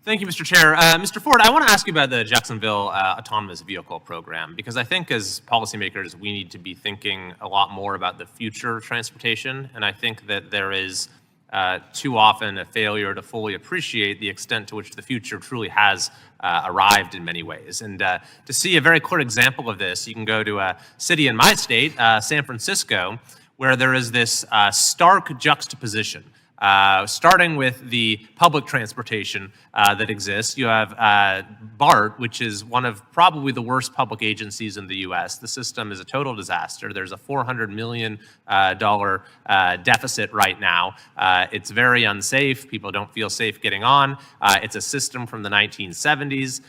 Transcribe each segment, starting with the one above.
Thank you, Mr. Chair. Mr. Ford, I want to ask you about the Jacksonville autonomous vehicle program, because I think as policymakers, we need to be thinking a lot more about the future of transportation. And I think that there is too often a failure to fully appreciate the extent to which the future truly has arrived in many ways. And to see a very clear example of this, you can go to a city in my state, San Francisco, where there is this stark juxtaposition. Starting with the public transportation that exists, you have BART, which is one of probably the worst public agencies in the U.S. The system is a total disaster. There's a $400 million deficit right now. It's very unsafe. People don't feel safe getting on. It's a system from the 1970s.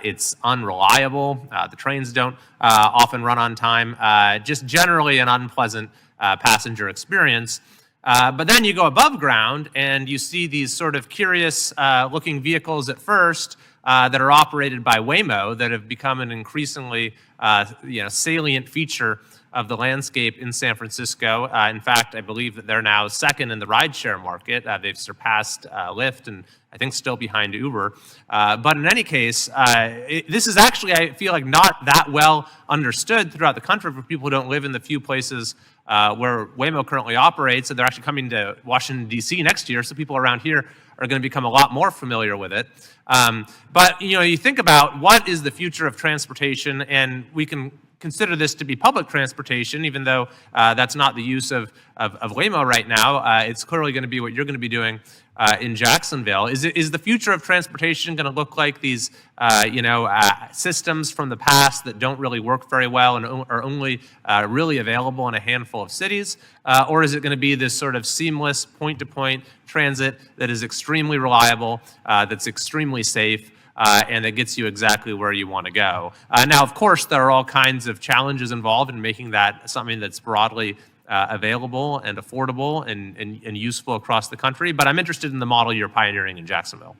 It's unreliable. The trains don't often run on time. Just generally an unpleasant passenger experience. But then you go above ground and you see these sort of curious looking vehicles at first that are operated by Waymo that have become an increasingly salient feature of the landscape in San Francisco. In fact, I believe that they're now second in the rideshare market. They've surpassed Lyft and I think still behind Uber. But in any case, this is actually, I feel like, not that well understood throughout the country for people who don't live in the few places where Waymo currently operates, and they're actually coming to Washington, D.C. next year, so people around here are going to become a lot more familiar with it. But you think about what is the future of transportation, and we can consider this to be public transportation, even though that's not the use of Waymo right now. It's clearly going to be what you're going to be doing in Jacksonville. Is the future of transportation going to look like these systems from the past that don't really work very well and are only really available in a handful of cities? Or is it going to be this sort of seamless point-to-point transit that is extremely reliable, that's extremely safe, and that gets you exactly where you want to go? Now, of course, there are all kinds of challenges involved in making that something that's broadly available and affordable and useful across the country, but I'm interested in the model you're pioneering in Jacksonville.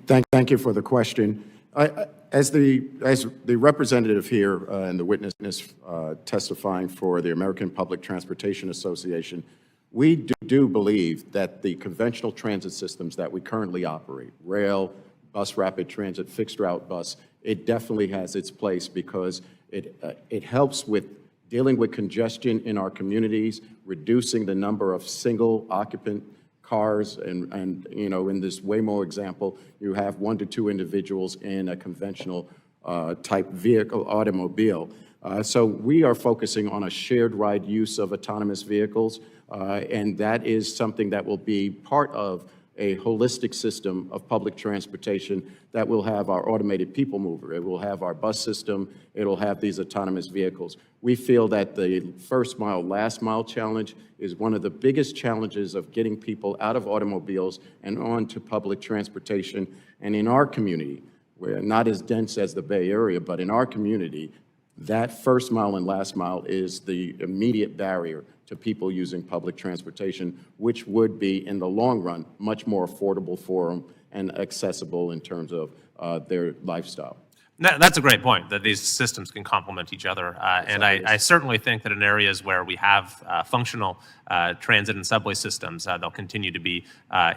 Thank you for the question. As the representative here and the witness testifying for the American Public Transportation Association, we do believe that the conventional transit systems that we currently operate, rail, bus rapid transit, fixed route bus, it definitely has its place because it helps with dealing with congestion in our communities, reducing the number of single occupant cars, and in this Waymo example, you have 1 to 2 individuals in a conventional type vehicle, automobile. So we are focusing on a shared ride use of autonomous vehicles, and that is something that will be part of a holistic system of public transportation that will have our automated people mover. It will have our bus system. It'll have these autonomous vehicles. We feel that the first mile, last mile challenge is one of the biggest challenges of getting people out of automobiles and onto public transportation. And in our community, we're not as dense as the Bay Area, but in our community, that first mile and last mile is the immediate barrier to people using public transportation, which would be, in the long run, much more affordable for them and accessible in terms of their lifestyle. That's a great point, that these systems can complement each other. And I certainly think that in areas where we have functional transit and subway systems, they'll continue to be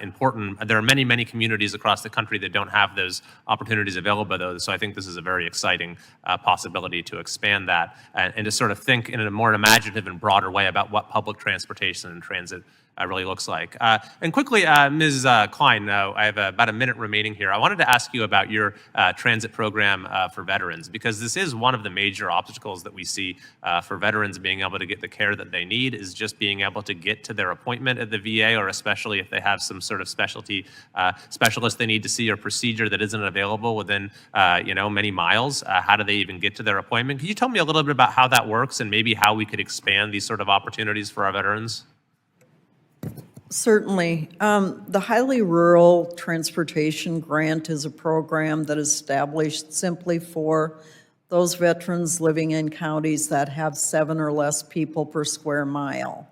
important. There are many, many communities across the country that don't have those opportunities available, though. So I think this is a very exciting possibility to expand that and to sort of think in a more imaginative and broader way about what public transportation and transit really looks like. And quickly, Ms. Klein, I have about a minute remaining here. I wanted to ask you about your transit program for veterans, because this is one of the major obstacles that we see for veterans being able to get the care that they need, is just being able to get to their appointment at the VA, or especially if they have some sort of specialty specialist they need to see or procedure that isn't available within many miles. How do they even get to their appointment? Can you tell me a little bit about how that works and maybe how we could expand these sort of opportunities for our veterans? Certainly. The Highly Rural Transportation Grant is a program that is established simply for those veterans living in counties that have 7 or less people per square mile.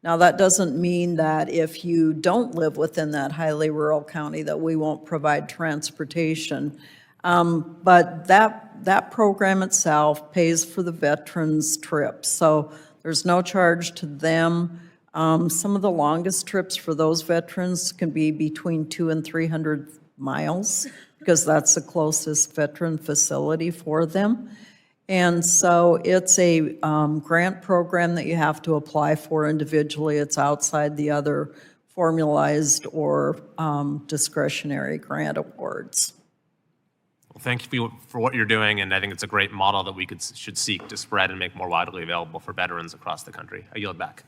Now, that doesn't mean that if you don't live within that highly rural county that we won't provide transportation. But that program itself pays for the veterans' trips. So there's no charge to them. Some of the longest trips for those veterans can be between 200 and 300 miles because that's the closest veteran facility for them. And so it's a grant program that you have to apply for individually. It's outside the other formalized or discretionary grant awards. Well, thank you for what you're doing, and I think it's a great model that we should seek to spread and make more widely available for veterans across the country. I yield back.